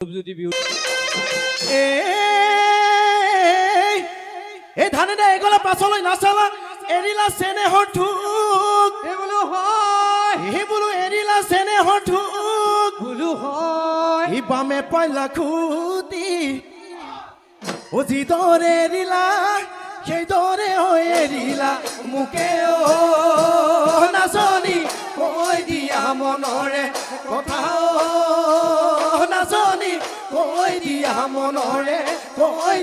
যদি বিহু এই ধানে দে এগলা পাছলৈ নাচালা এৰিলা চেনেহৰ ঠুক বোলো হয় বোলো এৰিলা চেনেহৰ ঠুক বোলো হয় ই বামে পইলা খুটি ও যিদৰে এৰিলা সেইদৰে হৈ এৰিলা মোকে নাচনি কৈ দিয়া মনৰে কথা নাচনি কৈ দিয়া মনৰে কথা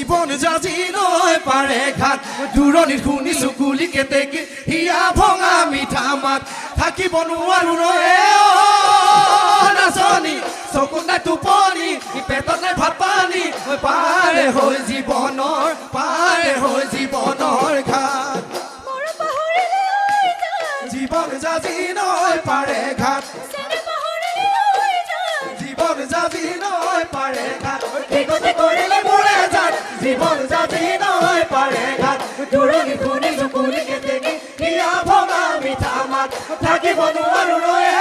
জীবন যাজি নয় পাৰে ঘাট দূৰণিত শুনিছো গুলি কেতেকি হিয়া ভঙা মিঠা মাত থাকিব নোৱাৰো ৰয়ে নাচনি চকু নাই টোপনি পেটত নাই ভাত পানী পাৰে হৈ জীৱনৰ ঘাট জীৱন যাজি নয় পাৰে ঘাট জীবন যাবি নয় পাৰে ঘাট এগোতে কৰিলে মোৰে জাত জীবন যাবি নয় পাৰে ঘাট দূৰণি শুনি জুকুলি কেতেকি হিয়া ভঙা মিঠা মাত থাকিব নোৱাৰো ৰয়ে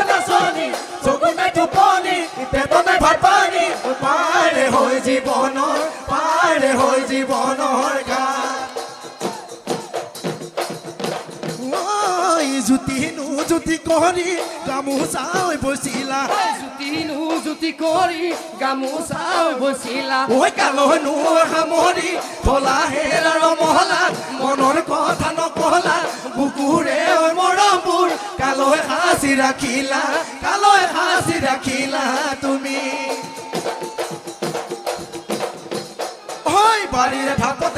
নাচনি চকু নাই টোপনি পেটত নাই ভাত পানী পাৰে হৈ জীৱনৰ ঘাট জুতি কৰি গামোচা বৈছিলা জুতি কৰি গামোচা বৈছিলা ঐ কালৈ নোৰ সামৰি থলা হেৰাৰ মহলা মনৰ কথা নকলা বুকুৰে ঐ মৰমবোৰ কালৈ সাঁচি ৰাখিলা তুমি বাৰীৰে ঢাপতে